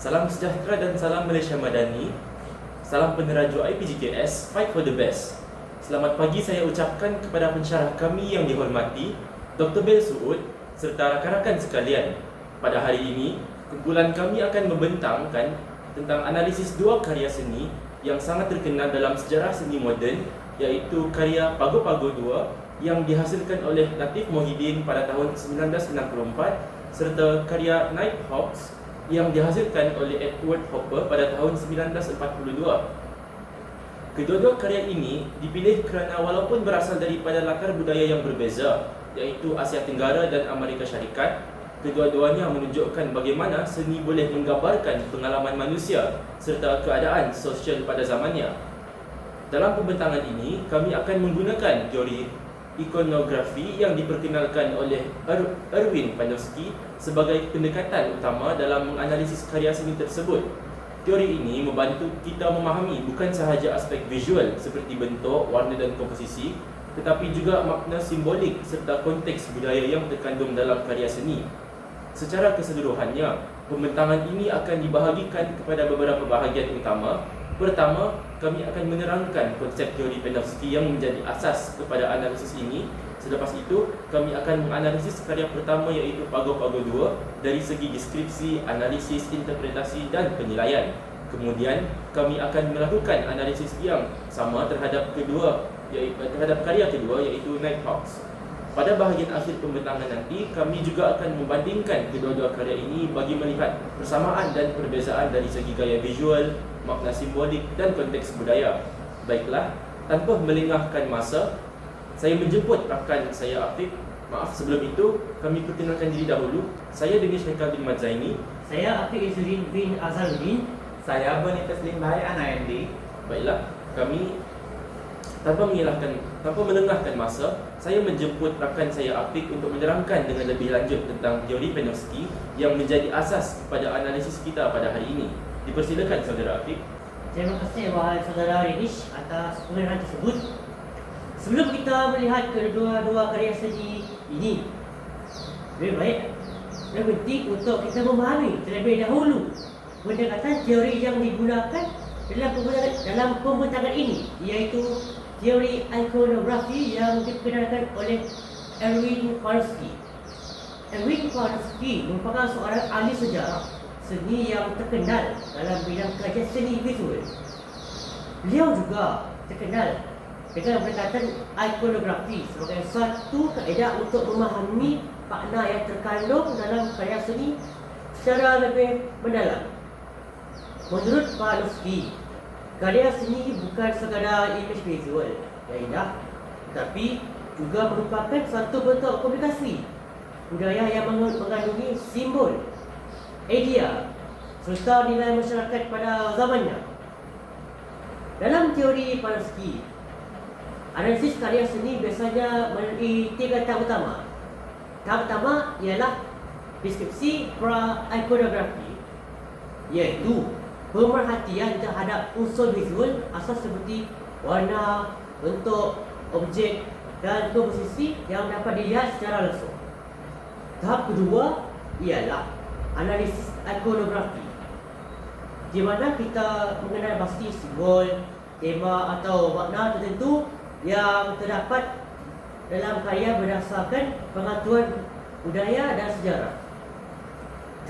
Salam sejahtera dan salam Malaysia Madani. Salam peneraju IPGKS, fight for the best. Selamat pagi saya ucapkan kepada pensyarah kami yang dihormati, Dr. Bel Suud serta rakan-rakan sekalian. Pada hari ini, kumpulan kami akan membentangkan tentang analisis dua karya seni yang sangat terkenal dalam sejarah seni moden, iaitu karya Pago Pago 2 yang dihasilkan oleh Latif Mohidin pada tahun 1964 serta karya Nighthawks yang dihasilkan oleh Edward Hopper pada tahun 1942. Kedua-dua karya ini dipilih kerana walaupun berasal daripada latar budaya yang berbeza, iaitu Asia Tenggara dan Amerika Syarikat, kedua-duanya menunjukkan bagaimana seni boleh menggambarkan pengalaman manusia serta keadaan sosial pada zamannya. Dalam pembentangan ini, kami akan menggunakan teori ikonografi yang diperkenalkan oleh Erwin Panofsky sebagai pendekatan utama dalam menganalisis karya seni tersebut. Teori ini membantu kita memahami bukan sahaja aspek visual seperti bentuk, warna dan komposisi, tetapi juga makna simbolik serta konteks budaya yang terkandung dalam karya seni. Secara keseluruhannya, pembentangan ini akan dibahagikan kepada beberapa bahagian utama. Pertama, kami akan menerangkan konsep teori Panofsky yang menjadi asas kepada analisis ini. Selepas itu, kami akan menganalisis karya pertama iaitu Pago Pago 2 dari segi deskripsi, analisis, interpretasi dan penilaian. Kemudian, kami akan melakukan analisis yang sama terhadap karya kedua iaitu Nighthawks. Pada bahagian akhir pembentangan nanti, kami juga akan membandingkan kedua-dua karya ini bagi melihat persamaan dan perbezaan dari segi gaya visual, makna simbolik dan konteks budaya. Baiklah, tanpa melengahkan masa, saya menjemput rakan saya Afiq. Maaf sebelum itu, kami perkenalkan diri dahulu. Saya Denish Haikal bin Madzaini. Saya Afiq Izzuddin bin Azharuddin. Saya Bani Taslim Bahari Anayandi. Baiklah, kami tanpa melengahkan masa, saya menjemput rakan saya Afiq untuk menerangkan dengan lebih lanjut tentang teori Panofsky yang menjadi asas pada analisis kita pada hari ini. Dipersilakan saudara Afiq. Terima kasih wahai saudara Denish atas pengarahan tersebut. Sebelum kita melihat kedua-dua karya seni ini, lebih baik dan penting untuk kita memahami terlebih dahulu pendekatan teori yang digunakan dalam pembentangan ini, iaitu teori ikonografi yang diperkenalkan oleh Erwin Panofsky. Erwin Panofsky merupakan seorang ahli sejarah seni yang terkenal dalam bidang kajian seni visual. Beliau juga terkenal dengan pendekatan ikonografi sebagai satu kaedah untuk memahami makna yang terkandung dalam karya seni secara lebih mendalam. Menurut Panofsky, karya seni bukan sekadar imej visual yang indah, tetapi juga merupakan satu bentuk komunikasi budaya yang mengandungi simbol, idea serta nilai masyarakat pada zamannya. Dalam teori Panofsky, analisis karya seni biasanya melalui 3 tahap utama. Tahap pertama ialah deskripsi pra-ikonografi, iaitu pemerhatian terhadap unsur visual asas seperti warna, bentuk, objek dan komposisi yang dapat dilihat secara langsung. Tahap kedua ialah analisis ikonografi, di mana kita mengenal pasti simbol, tema atau makna tertentu yang terdapat dalam karya berdasarkan pengetahuan budaya dan sejarah.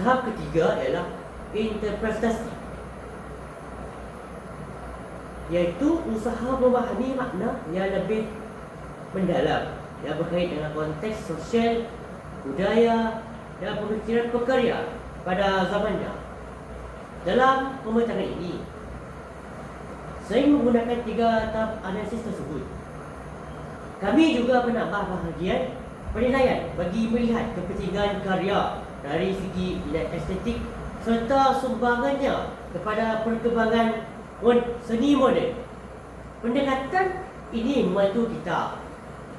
Tahap ketiga ialah interpretasi, iaitu usaha memahami makna yang lebih mendalam yang berkait dengan konteks sosial, budaya dan pemikiran pekarya pada zamannya. Dalam pembentangan ini, saya menggunakan 3 tahap analisis tersebut. Kami juga menambah bahagian penilaian bagi melihat kepentingan karya dari segi nilai estetik serta sumbangannya kepada perkembangan seni moden. Pendekatan ini membantu kita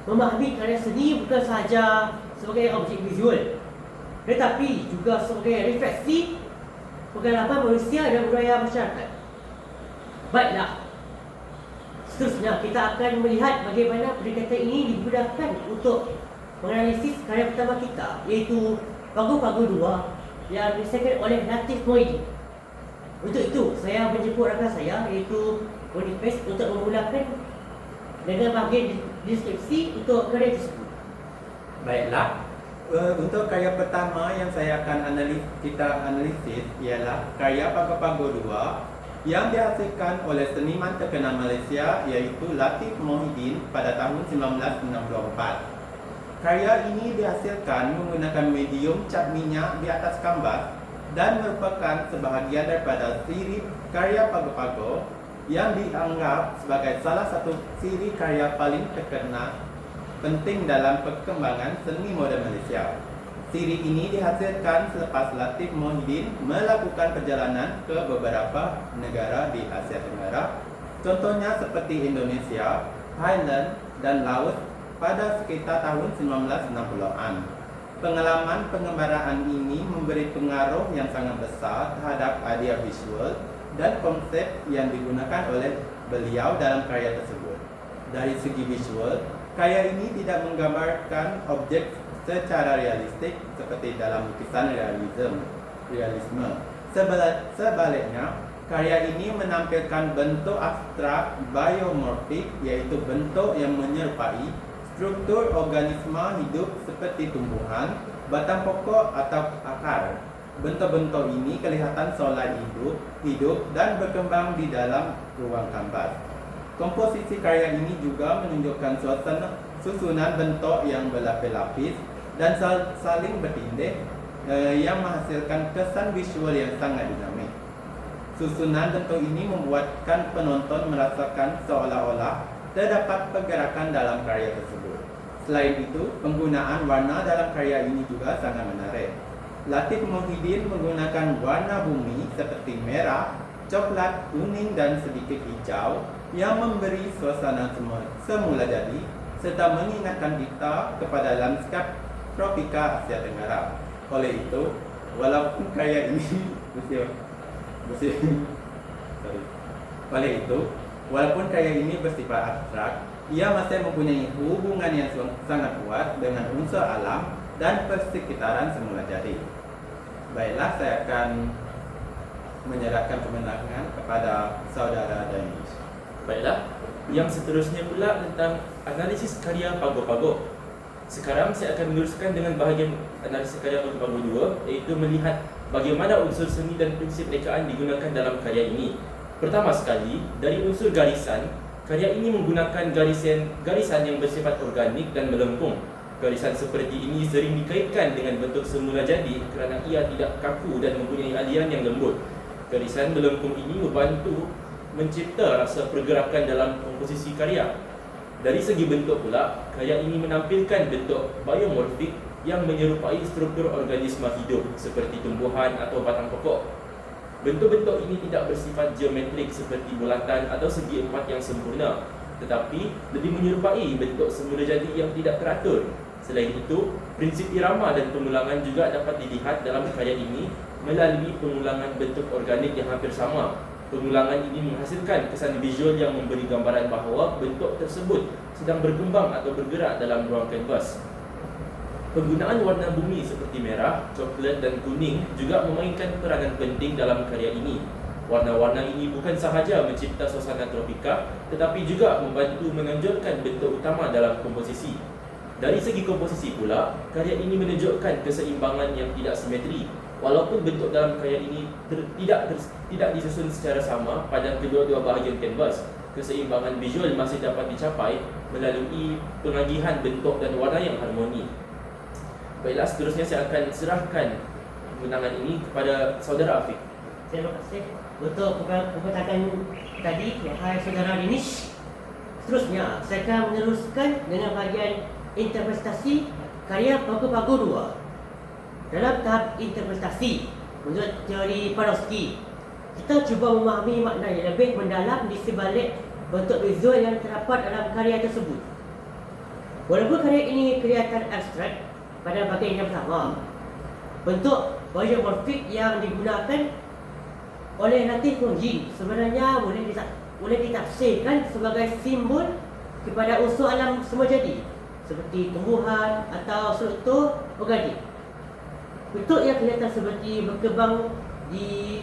memahami karya seni bukan sahaja sebagai objek visual, tetapi juga sebagai refleksi pengalaman manusia dan budaya masyarakat. Baiklah, seterusnya kita akan melihat bagaimana pendekatan ini digunakan untuk menganalisis karya pertama kita, iaitu Pago Pago 2 yang dihasilkan oleh Latif Mohidin. Untuk itu, saya menjemput rakan saya iaitu Boniface untuk memulakan dengan bahagian deskripsi untuk karya tersebut. Baiklah, untuk karya pertama yang saya akan kita analisis ialah karya Pago-Pago 2 yang dihasilkan oleh seniman terkenal Malaysia iaitu Latif Mohidin pada tahun 1964. Karya ini dihasilkan menggunakan medium cat minyak di atas kanvas dan merupakan sebahagian daripada siri karya Pago-Pago yang dianggap sebagai salah satu siri karya paling terkenal penting dalam perkembangan seni moden Malaysia. Siri ini dihasilkan selepas Latif Mohidin melakukan perjalanan ke beberapa negara di Asia Tenggara, contohnya seperti Indonesia, Thailand, dan Laos pada sekitar tahun 1960-an. Pengalaman pengembaraan ini memberi pengaruh yang sangat besar terhadap idea visual dan konsep yang digunakan oleh beliau dalam karya tersebut. Dari segi visual, karya ini tidak menggambarkan objek secara realistik seperti dalam lukisan realisme. Sebaliknya, karya ini menampilkan bentuk abstrak biomorfik, iaitu bentuk yang menyerupai struktur organisme hidup seperti tumbuhan, batang pokok atau akar. Bentuk-bentuk ini kelihatan seolah hidup dan berkembang di dalam ruang kanvas. Komposisi karya ini juga menunjukkan susunan bentuk yang berlapis-lapis dan saling bertindih yang menghasilkan kesan visual yang sangat dinamik. Susunan bentuk ini membuatkan penonton merasakan seolah-olah terdapat pergerakan dalam karya tersebut. Selain itu, penggunaan warna dalam karya ini juga sangat menarik. Latif Mohidin menggunakan warna bumi seperti merah, coklat, kuning dan sedikit hijau yang memberi suasana semula jadi serta mengingatkan kita kepada lanskap tropika Asia Tenggara. Oleh itu, walaupun karya ini Walaupun karya ini bersifat abstrak, ia masih mempunyai hubungan yang sangat kuat dengan unsur alam dan persekitaran semula jadi. Baiklah, saya akan menyerahkan kemenangan kepada saudara Danish. Baiklah, yang seterusnya pula tentang analisis karya Pago-Pago. Sekarang saya akan meneruskan dengan bahagian analisis karya Pago-Pago 2, iaitu melihat bagaimana unsur seni dan prinsip rekaan digunakan dalam karya ini. Pertama sekali, dari unsur garisan, karya ini menggunakan garisan yang bersifat organik dan melengkung. Garisan seperti ini sering dikaitkan dengan bentuk semula jadi kerana ia tidak kaku dan mempunyai aliran yang lembut. Garisan melengkung ini membantu mencipta rasa pergerakan dalam komposisi karya. Dari segi bentuk pula, karya ini menampilkan bentuk biomorfik yang menyerupai struktur organisme hidup seperti tumbuhan atau batang pokok. Bentuk-bentuk ini tidak bersifat geometrik seperti bulatan atau segi empat yang sempurna, tetapi lebih menyerupai bentuk semula jadi yang tidak teratur. Selain itu, prinsip irama dan pengulangan juga dapat dilihat dalam karya ini melalui pengulangan bentuk organik yang hampir sama. Pengulangan ini menghasilkan kesan visual yang memberi gambaran bahawa bentuk tersebut sedang berkembang atau bergerak dalam ruang kanvas. Penggunaan warna bumi seperti merah, coklat dan kuning juga memainkan peranan penting dalam karya ini. Warna-warna ini bukan sahaja mencipta suasana tropika, tetapi juga membantu menonjolkan bentuk utama dalam komposisi. Dari segi komposisi pula, karya ini menunjukkan keseimbangan yang tidak simetri. Walaupun bentuk dalam karya ini tidak disusun secara sama pada kedua-dua bahagian kanvas, keseimbangan visual masih dapat dicapai melalui pengagihan bentuk dan warna yang harmoni. Baiklah, seterusnya saya akan serahkan kemenangan ini kepada saudara Afiq. Terima kasih untuk perkataan tadi, wahai saudara Danish. Seterusnya, saya akan meneruskan dengan bahagian interpretasi karya Pago-Pago 2. Dalam tahap interpretasi, menurut teori Panofsky, kita cuba memahami makna yang lebih mendalam di sebalik bentuk visual yang terdapat dalam karya tersebut. Walaupun karya ini kelihatan abstrak pada bahagian yang pertama, bentuk biomorfik yang digunakan oleh Latif Mohidin sebenarnya boleh ditafsirkan sebagai simbol kepada unsur alam semula jadi seperti tumbuhan atau struktur organik. Bentuk yang kelihatan seperti berkembang di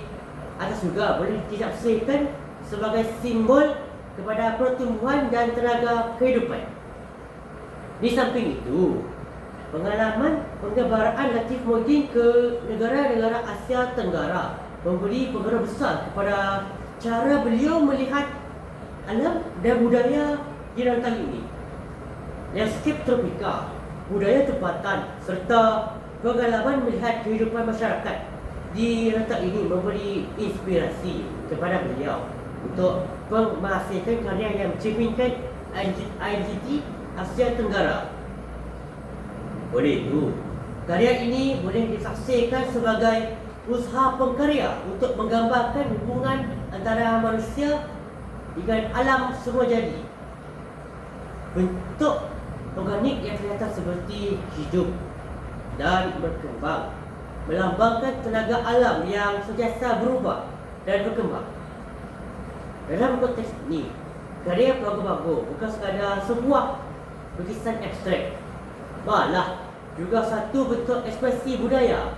atas juga boleh ditafsirkan sebagai simbol kepada pertumbuhan dan tenaga kehidupan. Di samping itu, pengalaman penggambaraan Latif Mohidin ke negara-negara Asia Tenggara memberi pengaruh besar kepada cara beliau melihat alam dan budaya di rantau ini. Landscape tropika, budaya tempatan serta pengalaman melihat kehidupan masyarakat di rantau ini memberi inspirasi kepada beliau untuk menghasilkan karya yang mencerminkan identiti Asia Tenggara. Oleh itu, karya ini boleh ditafsirkan sebagai usaha pengkarya untuk menggambarkan hubungan antara manusia dengan alam semua jadi. Bentuk organik yang kelihatan seperti hidup dan berkembang melambangkan tenaga alam yang sentiasa berubah dan berkembang. Dalam konteks ini, karya Pago-Pago bukan sekadar sebuah lukisan abstrak, malah juga satu bentuk ekspresi budaya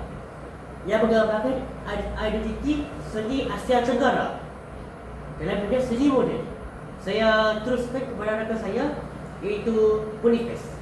yang menggambarkan identiti seni Asia Tenggara dalam bidang seni moden. Saya teruskan kepada rakan saya, iaitu Boniface.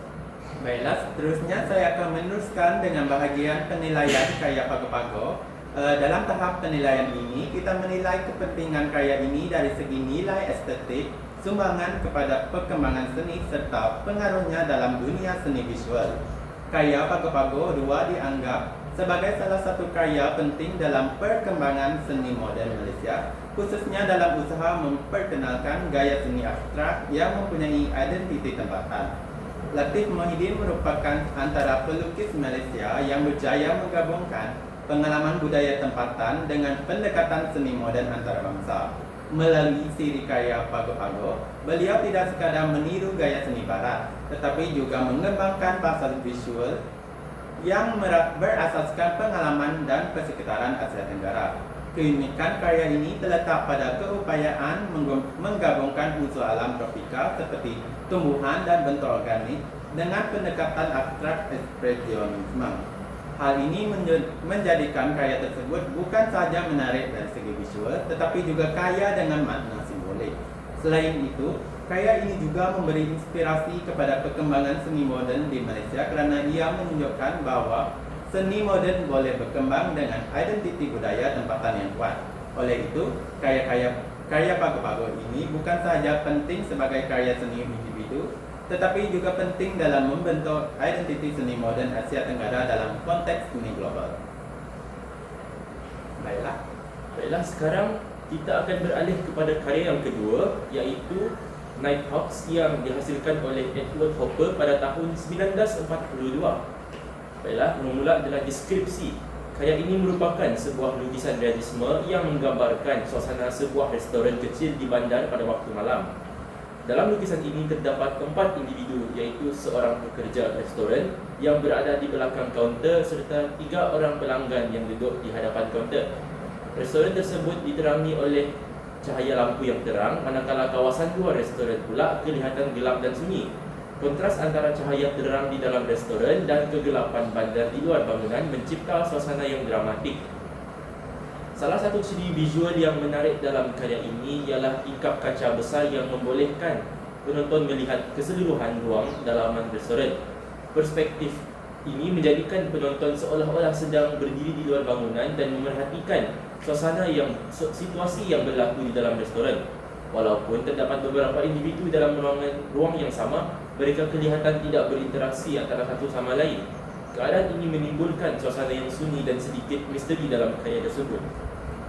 Baiklah, seterusnya saya akan meneruskan dengan bahagian penilaian karya Pago-Pago. Dalam tahap penilaian ini, kita menilai kepentingan karya ini dari segi nilai estetik, sumbangan kepada perkembangan seni serta pengaruhnya dalam dunia seni visual. Karya Pago-Pago 2 dianggap sebagai salah satu karya penting dalam perkembangan seni moden Malaysia, khususnya dalam usaha memperkenalkan gaya seni abstrak yang mempunyai identiti tempatan. Latif Mohidin merupakan antara pelukis Malaysia yang berjaya menggabungkan pengalaman budaya tempatan dengan pendekatan seni moden antarabangsa. Melalui siri karya Pago-Pago, beliau tidak sekadar meniru gaya seni barat, tetapi juga mengembangkan bahasa visual yang berasaskan pengalaman dan persekitaran Asia Tenggara. Keunikan karya ini terletak pada keupayaan menggabungkan unsur alam tropika seperti tumbuhan dan bentuk organik dengan pendekatan abstrak ekspresionisme. Hal ini menjadikan karya tersebut bukan sahaja menarik dari segi visual, tetapi juga kaya dengan makna simbolik. Selain itu, karya ini juga memberi inspirasi kepada perkembangan seni moden di Malaysia kerana ia menunjukkan bahawa seni moden boleh berkembang dengan identiti budaya tempatan yang kuat. Oleh itu, karya Pago-Pago ini bukan sahaja penting sebagai karya seni individu, tetapi juga penting dalam membentuk identiti seni moden Asia Tenggara dalam konteks seni global. Baiklah, sekarang kita akan beralih kepada karya yang kedua, iaitu Nighthawks yang dihasilkan oleh Edward Hopper pada tahun 1942. Baiklah, mula-mula adalah deskripsi. Karya ini merupakan sebuah lukisan realisme yang menggambarkan suasana sebuah restoran kecil di bandar pada waktu malam. Dalam lukisan ini terdapat 4 individu, iaitu seorang pekerja restoran yang berada di belakang kaunter serta 3 orang pelanggan yang duduk di hadapan kaunter. Restoran tersebut diterangi oleh cahaya lampu yang terang, manakala kawasan luar restoran pula kelihatan gelap dan sunyi. Kontras antara cahaya terang di dalam restoran dan kegelapan bandar di luar bangunan mencipta suasana yang dramatik. Salah satu ciri visual yang menarik dalam karya ini ialah tingkap kaca besar yang membolehkan penonton melihat keseluruhan ruang dalaman restoran. Perspektif ini menjadikan penonton seolah-olah sedang berdiri di luar bangunan dan memerhatikan situasi yang berlaku di dalam restoran. Walaupun terdapat beberapa individu dalam ruang yang sama, mereka kelihatan tidak berinteraksi antara satu sama lain. Keadaan ini menimbulkan suasana yang sunyi dan sedikit misteri dalam karya tersebut.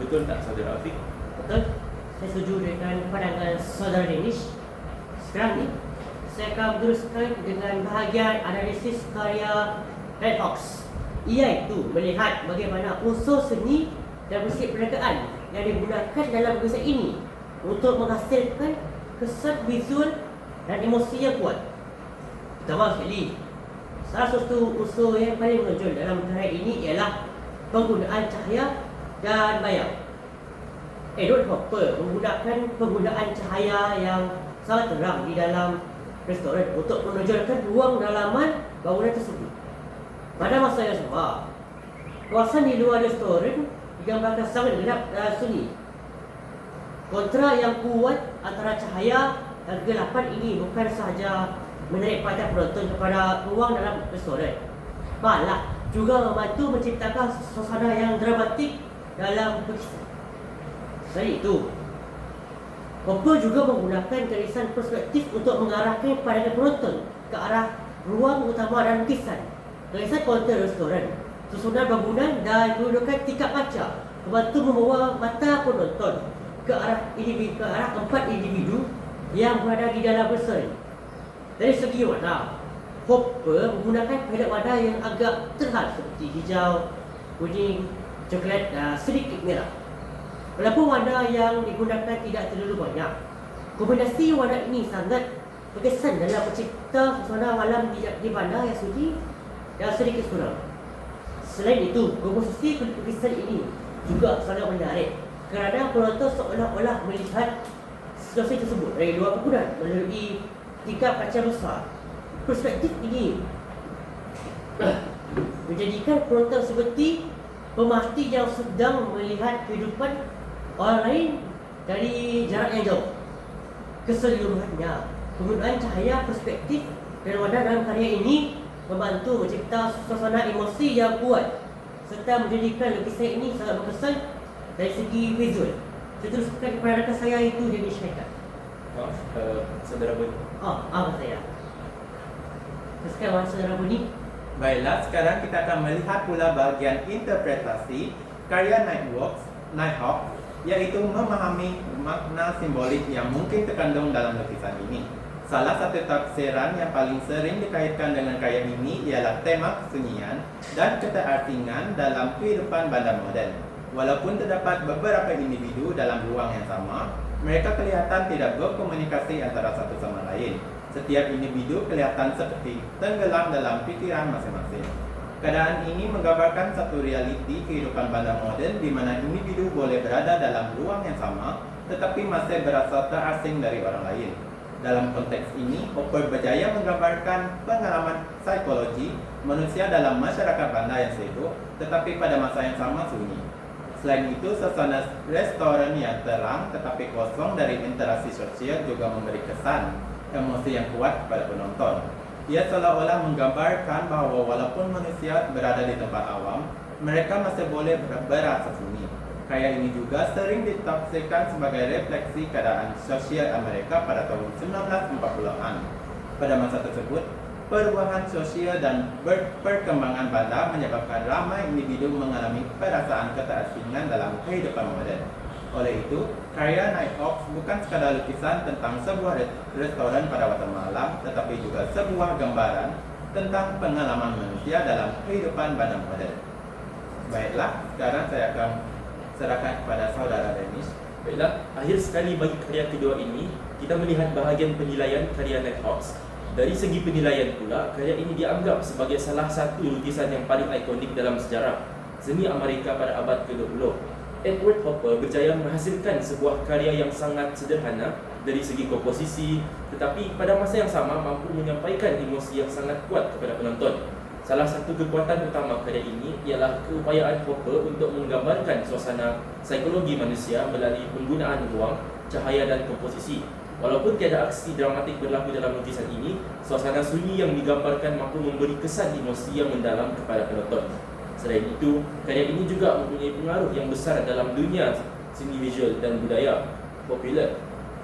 Betul tak, Saudara Afiq? Betul. Saya setuju dengan pandangan Saudara Danish. Sekarang ni, saya akan meneruskan dengan bahagian analisis karya Nighthawks, iaitu melihat bagaimana unsur seni dan musik perniagaan yang digunakan dalam lukisan ini untuk menghasilkan kesan visual dan emosi yang kuat. Pertama sekali, salah satu unsur yang paling menonjol dalam karya ini ialah penggunaan cahaya dan bayang. Edward Hopper menggunakan penggunaan cahaya yang sangat terang di dalam restoran untuk menonjolkan ruang dalaman bangunan tersebut. Pada masa yang sama, kawasan di luar restoran digambarkan sangat gelap dan sunyi. Kontra yang kuat antara cahaya dan kegelapan ini bukan sahaja menarik perhatian penonton kepada ruang dalam restoran, malah juga membantu menciptakan suasana yang dramatik dalam lukisan. Selain itu, Hopper juga menggunakan garisan perspektif untuk mengarahkan pandangan penonton ke arah ruang utama dan lukisan. Garisan kaunter restoran, susunan bangunan dan kedudukan tingkap kaca membantu membawa mata penonton ke arah empat individu yang berada di dalam restoran. Dari segi warna, Hopper menggunakan palette warna yang agak terhad seperti hijau, kuning, coklat dan sedikit merah. Walaupun warna yang digunakan tidak terlalu banyak, kombinasi warna ini sangat berkesan dalam mencipta suasana malam di bandar yang sunyi dan sedikit suram. Selain itu, komposisi lukisan ini juga sangat menarik kerana penonton seolah-olah melihat situasi tersebut dari luar bangunan melalui tingkap kaca besar. Perspektif ini menjadikan penonton seperti pemerhati yang sedang melihat kehidupan orang lain dari jarak yang jauh. Keseluruhannya, penggunaan cahaya, perspektif dan warna dalam karya ini membantu mencipta suasana emosi yang kuat serta menjadikan lukisan ini sangat berkesan dari segi visual. Saya teruskan kepada rakan saya itu Danish Haikal. Maaf, saudara Boni. Apa saya? Teruskan saudara Boni. Baiklah, sekarang kita akan melihat pula bahagian interpretasi karya Nighthawks, iaitu memahami makna simbolik yang mungkin terkandung dalam lukisan ini. Salah satu tafsiran yang paling sering dikaitkan dengan karya ini ialah tema kesunyian dan keterasingan dalam kehidupan bandar moden. Walaupun terdapat beberapa individu dalam ruang yang sama, mereka kelihatan tidak berkomunikasi antara satu sama lain. Setiap individu kelihatan seperti tenggelam dalam pikiran masing-masing. Keadaan ini menggambarkan satu realiti kehidupan bandar moden di mana individu boleh berada dalam ruang yang sama tetapi masih berasa terasing dari orang lain. Dalam konteks ini, Hopper berjaya menggambarkan pengalaman psikologi manusia dalam masyarakat bandar yang sibuk tetapi pada masa yang sama sunyi. Selain itu, suasana restoran yang terang tetapi kosong dari interaksi sosial juga memberi kesan emosi yang kuat kepada penonton. Ia seolah-olah menggambarkan bahawa walaupun manusia berada di tempat awam, mereka masih boleh berasa sunyi. Karya ini juga sering ditafsirkan sebagai refleksi keadaan sosial Amerika pada tahun 1940-an. Pada masa tersebut, perubahan sosial dan perkembangan bandar menyebabkan ramai individu mengalami perasaan keterasingan dalam kehidupan moden. Oleh itu, karya Nighthawks bukan sekadar lukisan tentang sebuah restoran pada waktu malam, tetapi juga sebuah gambaran tentang pengalaman manusia dalam kehidupan bandar moden. Baiklah, sekarang saya akan serahkan kepada saudara Danish. Baiklah, akhir sekali bagi karya kedua ini, kita melihat bahagian penilaian karya Nighthawks. Dari segi penilaian pula, karya ini dianggap sebagai salah satu lukisan yang paling ikonik dalam sejarah seni Amerika pada abad ke-20. Edward Hopper berjaya menghasilkan sebuah karya yang sangat sederhana dari segi komposisi, tetapi pada masa yang sama mampu menyampaikan emosi yang sangat kuat kepada penonton. Salah satu kekuatan utama karya ini ialah keupayaan Hopper untuk menggambarkan suasana psikologi manusia melalui penggunaan ruang, cahaya dan komposisi. Walaupun tiada aksi dramatik berlaku dalam lukisan ini, suasana sunyi yang digambarkan mampu memberi kesan emosi yang mendalam kepada penonton. Selain itu, karya ini juga mempunyai pengaruh yang besar dalam dunia seni visual dan budaya popular.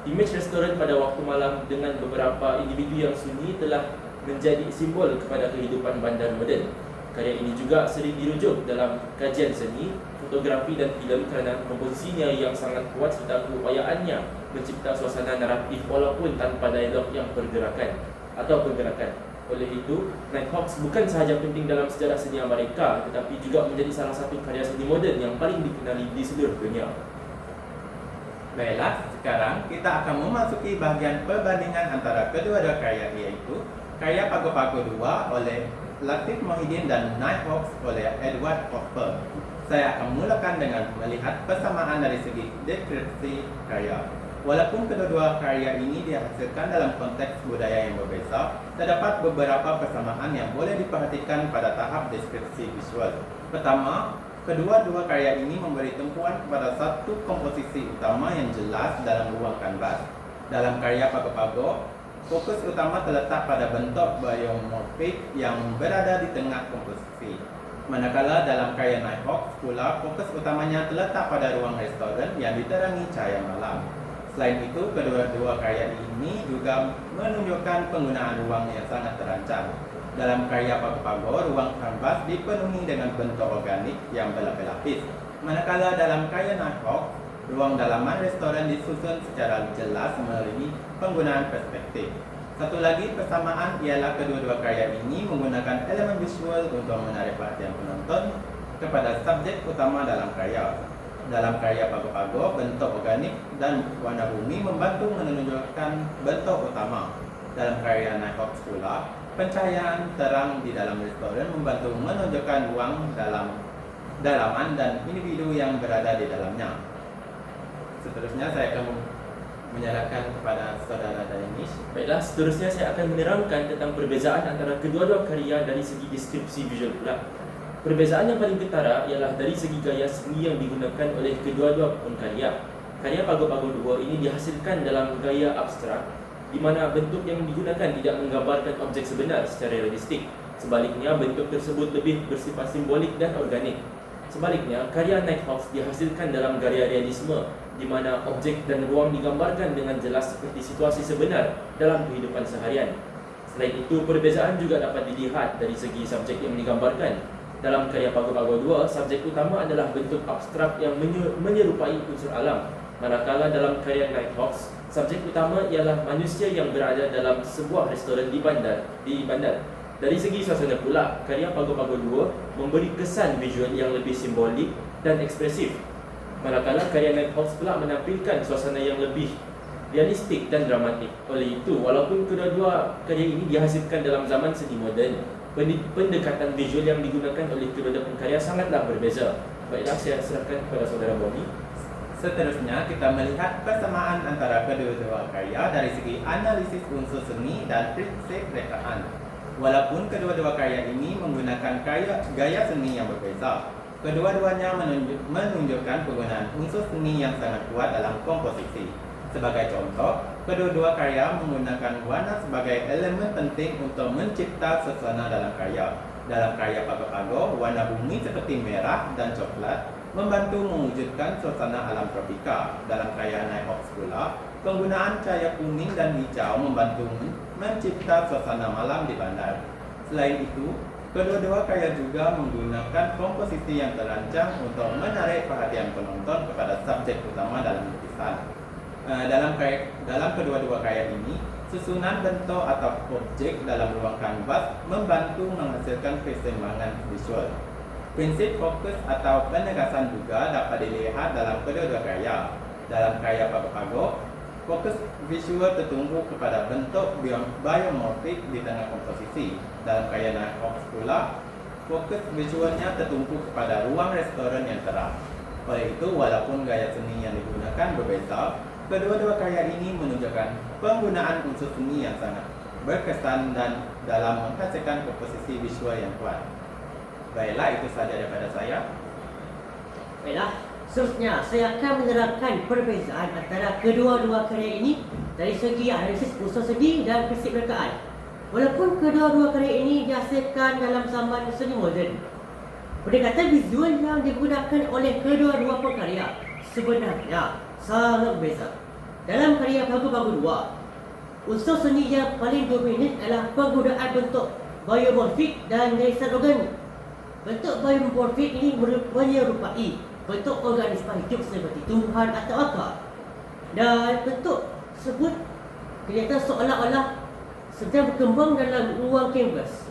Imej restoran pada waktu malam dengan beberapa individu yang sunyi telah menjadi simbol kepada kehidupan bandar moden. Karya ini juga sering dirujuk dalam kajian seni, fotografi dan filem kerana komposisinya yang sangat kuat serta keupayaannya mencipta suasana naratif walaupun tanpa dialog yang pergerakan. Oleh itu, Nighthawks bukan sahaja penting dalam sejarah seni Amerika tetapi juga menjadi salah satu karya seni moden yang paling dikenali di seluruh dunia. Baiklah, sekarang kita akan memasuki bahagian perbandingan antara kedua-dua karya, iaitu karya Pago-Pago 2 oleh Latif Mohidin dan Nighthawks oleh Edward Hopper. Saya akan mulakan dengan melihat persamaan dari segi deskripsi karya. Walaupun kedua-dua karya ini dihasilkan dalam konteks budaya yang berbeza, terdapat beberapa persamaan yang boleh diperhatikan pada tahap deskripsi visual. Pertama, Kedua-dua karya ini memberi tumpuan kepada satu komposisi utama yang jelas dalam ruang kanvas. Dalam karya Pago-Pago, fokus utama terletak pada bentuk biomorfik yang berada di tengah komposisi. Manakala dalam karya Nighthawks pula, fokus utamanya terletak pada ruang restoran yang diterangi cahaya malam. Selain itu, kedua-dua karya ini juga menunjukkan penggunaan ruang yang sangat terancang. Dalam karya Pago-Pago, ruang kanvas dipenuhi dengan bentuk organik yang berlapis-lapis. Manakala dalam karya Nighthawks, ruang dalaman restoran disusun secara jelas melalui penggunaan perspektif. Satu lagi persamaan ialah kedua-dua karya ini menggunakan elemen visual untuk menarik perhatian penonton kepada subjek utama dalam karya. Dalam karya Pago-Pago, bentuk organik dan warna bumi membantu menunjukkan bentuk utama. Dalam karya Nighthawks pula, pencahayaan terang di dalam restoran membantu menunjukkan ruang dalaman dan individu yang berada di dalamnya. Seterusnya saya akan menyerahkan kepada saudara Danish. Baiklah, seterusnya saya akan menerangkan tentang perbezaan antara kedua-dua karya dari segi deskripsi visual pula. Perbezaan yang paling ketara ialah dari segi gaya seni yang digunakan oleh kedua-dua penkarya. Karya Pago-Pago 2 ini dihasilkan dalam gaya abstrak, di mana bentuk yang digunakan tidak menggambarkan objek sebenar secara realistik. Sebaliknya, bentuk tersebut lebih bersifat simbolik dan organik. Sebaliknya, karya Nighthawks dihasilkan dalam gaya realisme, di mana objek dan ruang digambarkan dengan jelas seperti situasi sebenar dalam kehidupan seharian. Selain itu, perbezaan juga dapat dilihat dari segi subjek yang digambarkan. Dalam karya Pago-Pago 2, subjek utama adalah bentuk abstrak yang menyerupai unsur alam. Manakala dalam karya Nighthawks, subjek utama ialah manusia yang berada dalam sebuah restoran di bandar. Dari segi suasana pula, karya Pago-Pago 2 memberi kesan visual yang lebih simbolik dan ekspresif. Manakala karya Nighthawks pula menampilkan suasana yang lebih realistik dan dramatik. Oleh itu, walaupun kedua-dua karya ini dihasilkan dalam zaman seni moden, pendekatan visual yang digunakan oleh kedua-dua pengkarya sangatlah berbeza. Baiklah, saya serahkan kepada saudara Bobby. Seterusnya, kita melihat persamaan antara kedua-dua karya dari segi analisis unsur seni dan prinsip rekaan. Walaupun kedua-dua karya ini menggunakan gaya seni yang berbeza, kedua-duanya menunjukkan penggunaan unsur seni yang sangat kuat dalam komposisi. Sebagai contoh, kedua-dua karya menggunakan warna sebagai elemen penting untuk mencipta suasana dalam karya. Dalam karya Pago-Pago, warna bumi seperti merah dan coklat membantu mewujudkan suasana alam tropika. Dalam karya Nighthawks pula, penggunaan cahaya kuning dan hijau membantu mencipta suasana malam di bandar. Selain itu, kedua-dua karya juga menggunakan komposisi yang terancang untuk menarik perhatian penonton kepada subjek utama dalam lukisan. Dalam kedua-dua karya ini, susunan bentuk atau objek dalam ruang kanvas membantu menghasilkan keseimbangan visual. Prinsip fokus atau penegasan juga dapat dilihat dalam kedua-dua karya. Dalam karya Pago-Pago, fokus visual tertumpu kepada bentuk biomorfik di tengah komposisi. Dalam karya Nighthawks pula, fokus visualnya tertumpu kepada ruang restoran yang terang. Oleh itu, walaupun gaya seni yang digunakan berbeza, kedua-dua karya ini menunjukkan penggunaan unsur seni yang sangat berkesan dan dalam menghasilkan komposisi visual yang kuat. Baiklah, itu sahaja daripada saya. Baiklah, seterusnya saya akan menerangkan perbezaan antara kedua-dua karya ini dari segi analisis unsur seni dan prinsip rekaan. Walaupun kedua-dua karya ini dihasilkan dalam zaman seni moden, pendekatan visual yang digunakan oleh kedua-dua pengkarya sebenarnya sangat berbeza. Dalam karya Pago-Pago 2, unsur seni yang paling dominan adalah penggunaan bentuk biomorfik dan garisan organik. Bentuk biomorfik ini menyerupai bentuk organisma hidup seperti tumbuhan atau akar. Dan bentuk tersebut kelihatan seolah-olah sedang berkembang dalam ruang kanvas.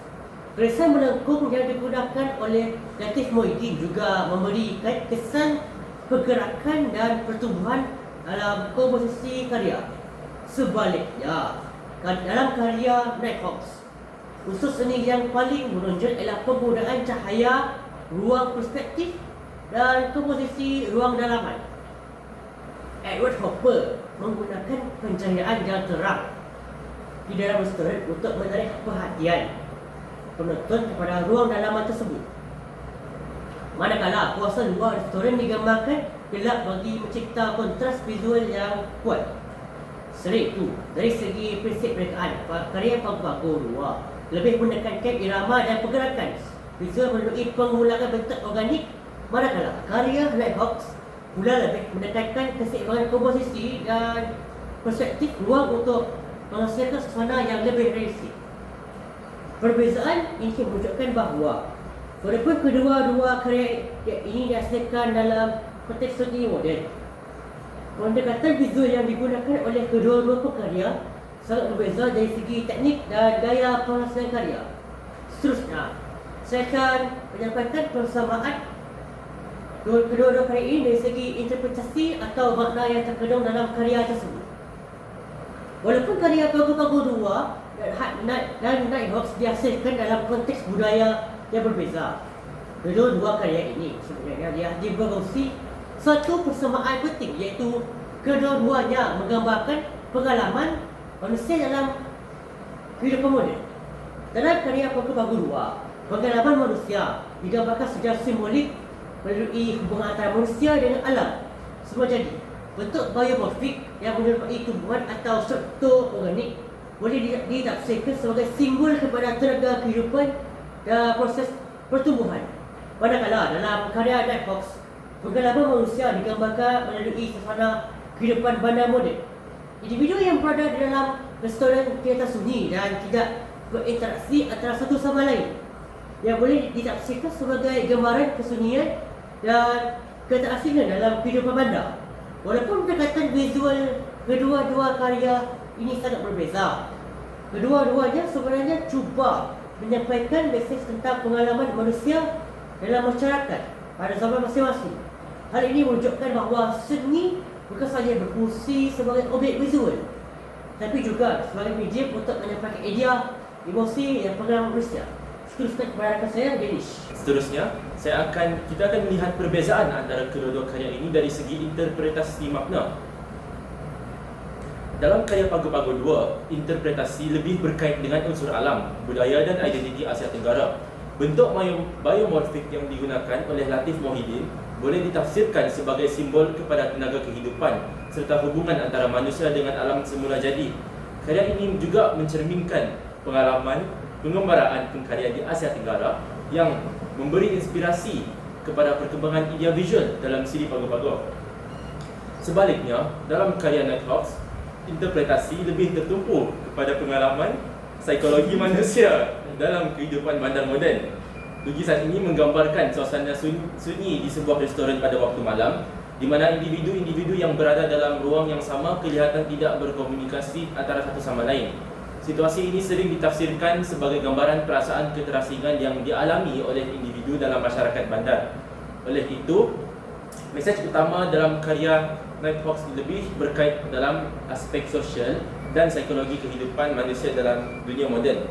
Garisan melengkung yang digunakan oleh Latif Mohiuddin juga memberikan kesan pergerakan dan pertumbuhan dalam komposisi karya. Sebaliknya, dalam karya Nighthawks, unsur seni yang paling menonjol adalah penggunaan cahaya, ruang perspektif dan komposisi ruang dalaman. Edward Hopper menggunakan pencahayaan yang terang di dalam restoran untuk menarik perhatian penonton kepada ruang dalaman tersebut. Manakala kuasa luar restoran digambarkan gelap bagi mencipta kontras visual yang kuat. Sering tu, dari segi prinsip rekaan, karya Pago Dua lebih menekankan irama dan pergerakan visual melalui pengulangan bentuk organik, manakala karya Nighthawks pula lebih menekankan keseimbangan komposisi dan perspektif ruang untuk menghasilkan suasana yang lebih realistik. Perbezaan ini menunjukkan bahawa walaupun kedua-dua karya ini dihasilkan dalam konteks seni moden, pendekatan visual yang digunakan oleh kedua-dua pekarya sangat berbeza dari segi teknik dan gaya penghasilan karya. Seterusnya, saya akan menyampaikan persamaan kedua-dua karya ini dari segi interpretasi atau makna yang terkandung dalam karya tersebut. Walaupun karya Pago Dua dan Nighthawks dihasilkan dalam konteks budaya yang berbeza, kedua-dua karya ini sebenarnya dia berkongsi satu persamaan penting, iaitu kedua-duanya menggambarkan pengalaman manusia dalam kehidupan moden. Dalam karya Pago Dua, pengalaman manusia digambarkan secara simbolik melalui hubungan antara manusia dengan alam semua jadi. Bentuk biomorfik yang menyerupai tumbuhan atau struktur organik boleh ditafsirkan sebagai simbol kepada tenaga kehidupan dan proses pertumbuhan. Manakala dalam karya Nighthawks, pengalaman manusia digambarkan melalui suasana kehidupan bandar moden. Individu yang berada di dalam restoran kereta sunyi dan tidak berinteraksi antara satu sama lain, yang boleh ditafsirkan sebagai gambaran kesunyian dan keterasingan dalam kehidupan bandar. Walaupun pendekatan visual kedua-dua karya ini sangat berbeza, kedua-duanya sebenarnya cuba menyampaikan mesej tentang pengalaman manusia dalam masyarakat pada zaman masing-masing. Hal ini menunjukkan bahawa seni bukan sahaja berfungsi sebagai objek visual, tapi juga sebagai medium untuk menyampaikan idea, emosi dan pengalaman manusia. Seterusnya kepada saya, Danish. Seterusnya, kita akan melihat perbezaan antara kedua-dua karya ini dari segi interpretasi makna. Dalam karya Pago Dua, interpretasi lebih berkait dengan unsur alam, budaya dan identiti Asia Tenggara. Bentuk biomorfik yang digunakan oleh Latif Mohidin boleh ditafsirkan sebagai simbol kepada tenaga kehidupan serta hubungan antara manusia dengan alam semula jadi. Karya ini juga mencerminkan pengalaman pengembaraan pengkarya di Asia Tenggara yang memberi inspirasi kepada perkembangan idea visual dalam siri Pago. Sebaliknya, dalam karya Nighthawks, interpretasi lebih tertumpu kepada pengalaman psikologi manusia dalam kehidupan bandar moden. Lukisan ini menggambarkan suasana sunyi di sebuah restoran pada waktu malam, di mana individu-individu yang berada dalam ruang yang sama kelihatan tidak berkomunikasi antara satu sama lain. Situasi ini sering ditafsirkan sebagai gambaran perasaan keterasingan yang dialami oleh individu dalam masyarakat bandar. Oleh itu, mesej utama dalam karya Nighthawks lebih berkait dalam aspek sosial dan psikologi kehidupan manusia dalam dunia moden.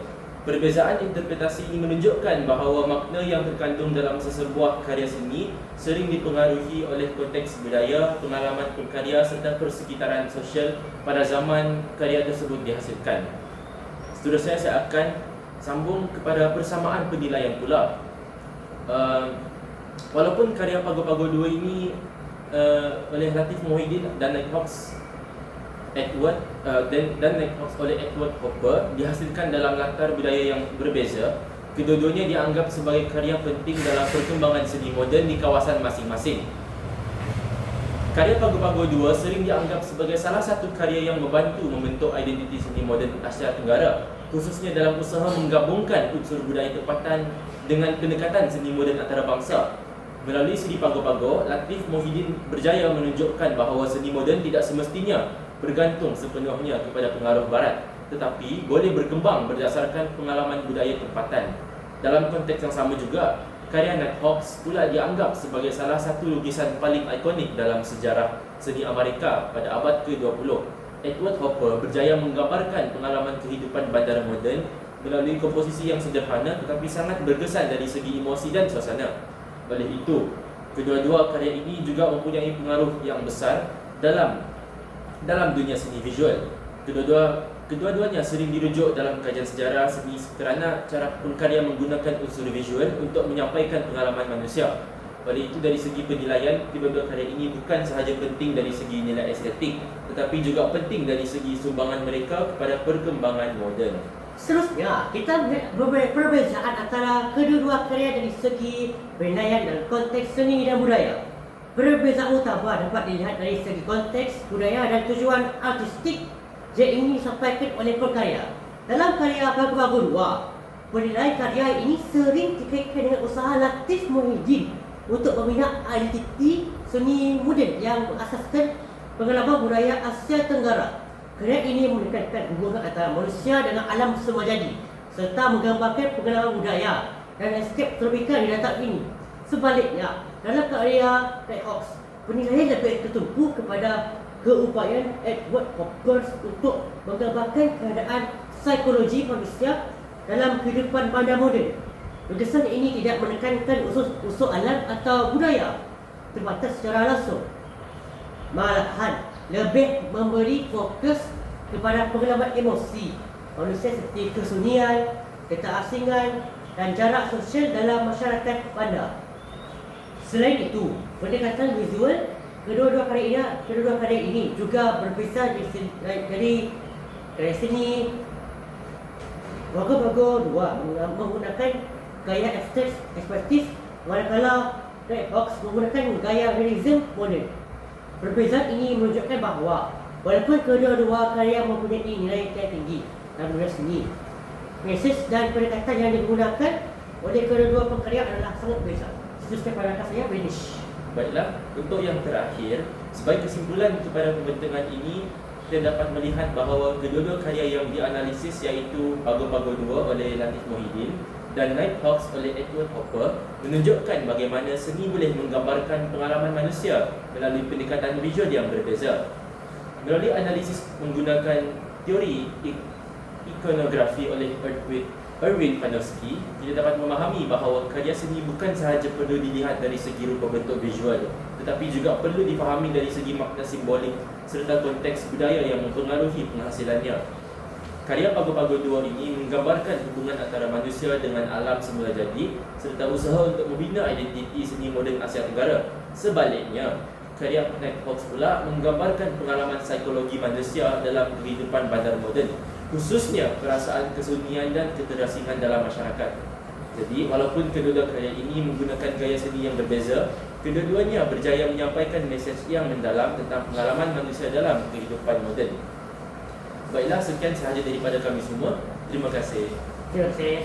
Perbezaan interpretasi ini menunjukkan bahawa makna yang terkandung dalam sesebuah karya seni sering dipengaruhi oleh konteks budaya, pengalaman pengkarya serta persekitaran sosial pada zaman karya tersebut dihasilkan. Seterusnya saya akan sambung kepada persamaan penilaian pula. Walaupun karya Pago Dua ini oleh Latif Mohidin dan Nighthawks oleh Edward Hopper dihasilkan dalam latar budaya yang berbeza, kedua-duanya dianggap sebagai karya penting dalam perkembangan seni moden di kawasan masing-masing. Karya Pago Dua sering dianggap sebagai salah satu karya yang membantu membentuk identiti seni moden Asia Tenggara, khususnya dalam usaha menggabungkan unsur budaya tempatan dengan pendekatan seni moden antarabangsa. Melalui seni Pago, Latif Mohidin berjaya menunjukkan bahawa seni moden tidak semestinya bergantung sepenuhnya kepada pengaruh barat, tetapi boleh berkembang berdasarkan pengalaman budaya tempatan. Dalam konteks yang sama juga, karya Nighthawks pula dianggap sebagai salah satu lukisan paling ikonik dalam sejarah seni Amerika pada abad ke-20. Edward Hopper berjaya menggambarkan pengalaman kehidupan bandar moden melalui komposisi yang sederhana tetapi sangat berkesan dari segi emosi dan suasana. Oleh itu, kedua-dua karya ini juga mempunyai pengaruh yang besar dalam dunia seni visual. Kedua-duanya sering dirujuk dalam kajian sejarah seni kerana cara pengkarya menggunakan unsur visual untuk menyampaikan pengalaman manusia. Oleh itu, dari segi penilaian, kedua-dua karya ini bukan sahaja penting dari segi nilai estetik, tetapi juga penting dari segi sumbangan mereka kepada perkembangan moden. Seterusnya, kita melihat perbezaan antara kedua-dua karya dari segi penilaian dalam konteks seni dan budaya. Perbezaan utama dapat dilihat dari segi konteks, budaya dan tujuan artistik yang ingin disampaikan oleh perkarya. Dalam karya Pagu-Pagu 2, penilaian karya ini sering dikaitkan dengan usaha Latif Muhyiddin untuk membina identiti seni moden yang berasaskan pengalaman budaya Asia Tenggara. Karya ini menekankan hubungan antara manusia dengan alam semua jadi serta menggambarkan pengalaman budaya dan landscape tropika di datang ini. Sebaliknya, dalam karya Red Hawks, penilaian lebih tertumpu kepada keupayaan Edward Hopkins untuk menggambarkan keadaan psikologi manusia dalam kehidupan bandar moden. Lukisan ini tidak menekankan unsur alam atau budaya terbatas secara langsung, malahan lebih memberi fokus kepada pengalaman emosi manusia seperti kesunyian, keterasingan dan jarak sosial dalam masyarakat bandar. Selain itu, pendekatan visual kedua-dua karya ini juga berbeza dari karya seni Pagu-Pagu 2 menggunakan gaya ekspresif, manakala Red Hawks menggunakan gaya realism moden. Perbezaan ini menunjukkan bahawa walaupun kedua-dua karya mempunyai nilai yang tinggi dalam dunia seni, mesej dan pendekatan yang digunakan oleh kedua pengkarya adalah sangat berbeza. Seterusnya pada saya British. Baiklah, untuk yang terakhir, sebagai kesimpulan kepada pembentangan ini, kita dapat melihat bahawa kedua-dua karya yang dianalisis iaitu Pagu-Pagu 2 oleh Latif Muhyiddin dan Nighthawks oleh Edward Hopper menunjukkan bagaimana seni boleh menggambarkan pengalaman manusia melalui pendekatan visual yang berbeza. Melalui analisis menggunakan teori ikonografi oleh Erwin Panofsky, kita dapat memahami bahawa karya seni bukan sahaja perlu dilihat dari segi rupa bentuk visual, tetapi juga perlu difahami dari segi makna simbolik serta konteks budaya yang mempengaruhi penghasilannya. Karya Pagu-Pagu 2 ini menggambarkan hubungan antara manusia dengan alam semula jadi serta usaha untuk membina identiti seni moden Asia Tenggara. Sebaliknya, karya Nighthawks pula menggambarkan pengalaman psikologi manusia dalam kehidupan bandar moden, khususnya perasaan kesunyian dan keterasingan dalam masyarakat. Jadi, walaupun kedua-dua karya ini menggunakan gaya seni yang berbeza, kedua-duanya berjaya menyampaikan mesej yang mendalam tentang pengalaman manusia dalam kehidupan moden. Baiklah, sekian sahaja daripada kami semua. Terima kasih. Terima kasih.